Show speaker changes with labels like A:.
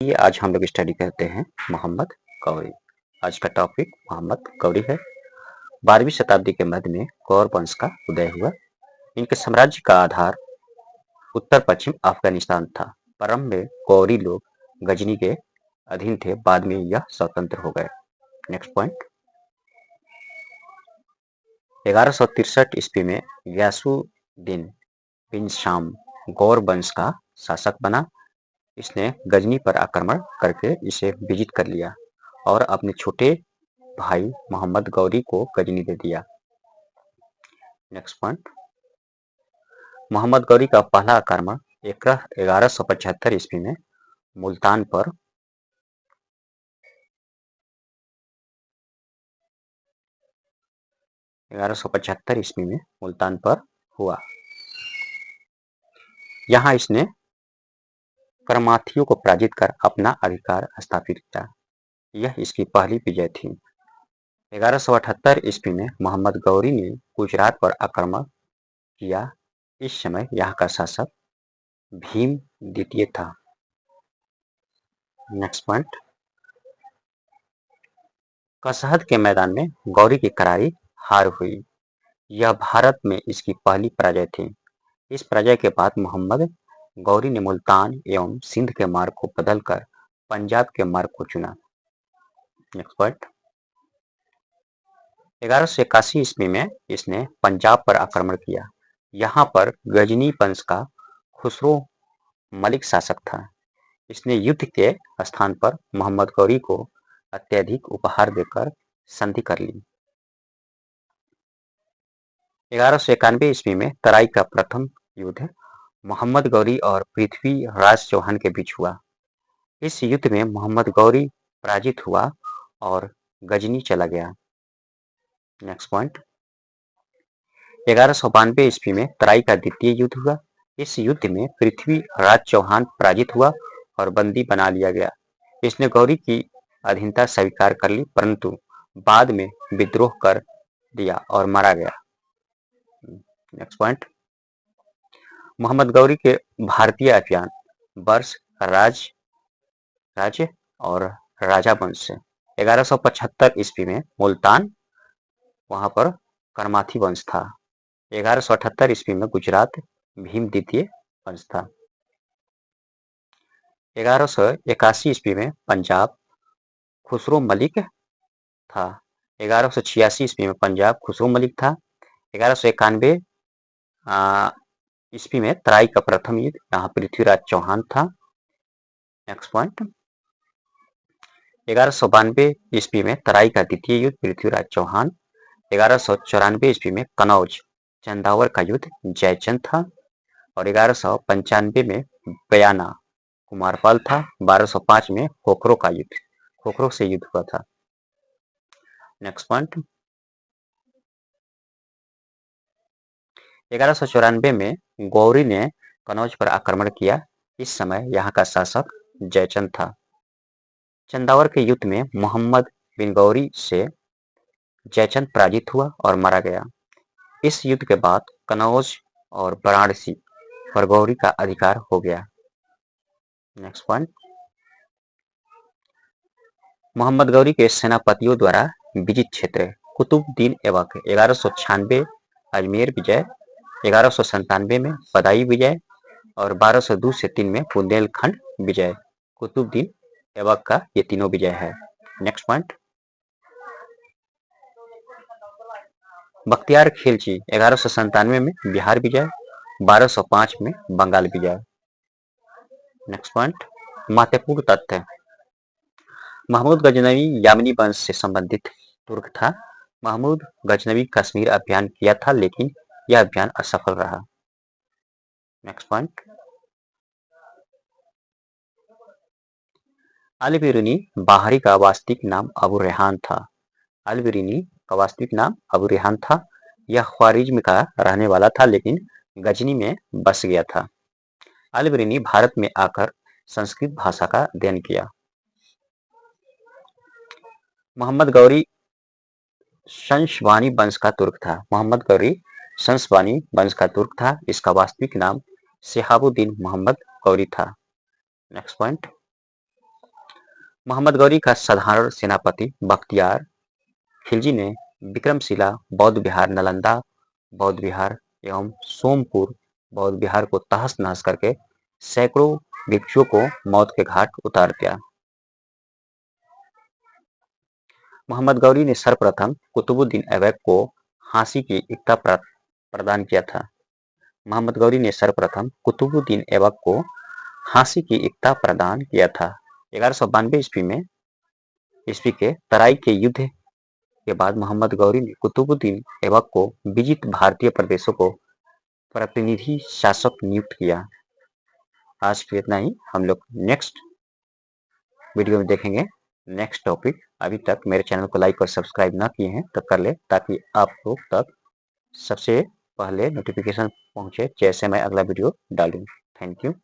A: ये आज हम लोग स्टडी करते हैं मोहम्मद गौरी। आज का टॉपिक मोहम्मद गौरी है। 12वीं शताब्दी के मध्य में गौर वंश का उदय हुआ। इनके साम्राज्य का आधार उत्तर पश्चिम अफगानिस्तान था। प्रारंभ में गौरी लोग गजनी के अधीन थे, बाद में यह स्वतंत्र हो गए। नेक्स्ट पॉइंट, 1163 ईस्वी में गयासुद्दीन बिन शाम गौर वंश का शासक बना। इसने गजनी पर आक्रमण करके इसे विजित कर लिया और अपने छोटे भाई मोहम्मद गौरी को गजनी दे दिया। नेक्स्ट पॉइंट, मोहम्मद गौरी का पहला आक्रमण 1175 ईस्वी में मुल्तान पर 1175 ईस्वी में मुल्तान पर हुआ। यहाँ इसने करमाथियों को पराजित कर अपना अधिकार स्थापित किया। यह इसकी पहली विजय थी। 1178 ईस्वी में मोहम्मद गौरी ने गुजरात पर आक्रमण किया। इस समय यहाँ का शासक भीम द्वितीय था। नेक्स्ट पॉइंट, कसहद के मैदान में गौरी की करारी हार हुई। यह भारत में इसकी पहली पराजय थी। इस पराजय के बाद मोहम्मद गौरी ने मुल्तान एवं सिंध के मार्ग को बदलकर पंजाब के मार्ग को चुना। नेक्स्ट पॉइंट, 1181 ईस्वी में इसने पंजाब पर आक्रमण किया। यहाँ पर गजनी वंश का खुसरो मलिक शासक था। इसने युद्ध के स्थान पर मोहम्मद गौरी को अत्यधिक उपहार देकर संधि कर ली। 1191 ईस्वी में तराई का प्रथम युद्ध मोहम्मद गौरी और पृथ्वीराज चौहान के बीच हुआ। इस युद्ध में मोहम्मद गौरी पराजित हुआ और गजनी चला गया। नेक्स्ट पॉइंट, 1192 ईस्वी में तराई का द्वितीय युद्ध हुआ। इस युद्ध में पृथ्वीराज चौहान पराजित हुआ और बंदी बना लिया गया। इसने गौरी की अधीनता स्वीकार कर ली, परंतु बाद में विद्रोह कर दिया और मारा गया। नेक्स्ट पॉइंट, मोहम्मद गौरी के भारतीय अभियान वर्ष राज्य और राजा वंश से 1175 ईस्वी में मुल्तान, वहां पर करमाथी वंश था। 1178 ईस्वी में गुजरात भीम द्वितीय वंश था। 1181 ईस्वी में पंजाब खुसरो मलिक था। 1186 ईस्वी में पंजाब खुसरो मलिक था। 1191 ईस्वी में तराई का प्रथम युद्ध, यहाँ पृथ्वीराज चौहान था। नेक्स्ट पॉइंट, 1192 ईस्वी में तराई का द्वितीय युद्ध पृथ्वीराज चौहान। 1194 ईस्वी में कनौज चंदावर का युद्ध जयचंद था और 1195 में बयाना कुमारपाल था। 1205 में खोखरो से युद्ध हुआ था। नेक्स्ट पॉइंट, 1194 में गौरी ने कनौज पर आक्रमण किया। इस समय यहाँ का शासक जयचंद था। चंदावर के युद्ध में मोहम्मद बिन गौरी से जयचंद पराजित हुआ और मारा गया। इस युद्ध के बाद कनौज और वाराणसी पर गौरी का अधिकार हो गया। नेक्स्ट पॉइंट, मोहम्मद गौरी के सेनापतियों द्वारा विजित क्षेत्र कुतुबुद्दीन ऐबक 1196 अजमेर विजय, 1197 में बदायूं विजय और 1202 से 3 में बुंदेलखंड विजय। कुतुबुद्दीन ऐबक का ये तीनों विजय है। नेक्स्ट पॉइंट, बख्तियार खिलजी 1197 में बिहार विजय, 1205 में बंगाल विजय। नेक्स्ट पॉइंट, महत्वपूर्ण तथ्य, महमूद गजनवी यामनी वंश से संबंधित तुर्क था। महमूद गजनवी कश्मीर अभियान किया था, लेकिन यह अभियान असफल रहा। नेक्स्ट पॉइंट, अल-बिरूनी बाहरी का वास्तविक नाम अबू रेहान था। अल-बिरूनी का वास्तविक नाम अबू रेहान था। यह ख्वारिज्म का रहने वाला था, लेकिन गजनी में बस गया था। अल-बिरूनी भारत में आकर संस्कृत भाषा का अध्ययन किया। मोहम्मद गौरी शंशवानी वंश का तुर्क था। मोहम्मद गौरी शंशवानी वंश का तुर्क था। इसका वास्तविक नाम शिहाबुद्दीन मोहम्मद गौरी था। नेक्स्ट पॉइंट, मोहम्मद गौरी का साधारण सेनापति बख्तियार खिलजी ने विक्रमशिला बौद्ध विहार, नालंदा बौद्ध विहार एवं सोमपुर बौद्ध विहार को तहस नहस करके सैकड़ों भिक्षुओं को मौत के घाट उतार दिया। मोहम्मद गौरी ने सर्वप्रथम कुतुबुद्दीन ऐबक को फांसी की इक्ता प्रदान किया था। मोहम्मद गौरी ने सर्वप्रथम कुतुबुद्दीन ऐबक को फांसी की इक्ता प्रदान किया था। 1192 ईस्वी के तराई के युद्ध के बाद मोहम्मद गौरी ने कुतुबुद्दीन ऐबक को विजित भारतीय प्रदेशों को प्रतिनिधि शासक नियुक्त किया। आज के इतना ही, हम लोग नेक्स्ट वीडियो में देखेंगे नेक्स्ट टॉपिक। अभी तक मेरे चैनल को लाइक और सब्सक्राइब ना किए हैं तो कर ले, ताकि आप लोग तक सबसे पहले नोटिफिकेशन पहुंचे जैसे मैं अगला वीडियो डालूं। Thank you.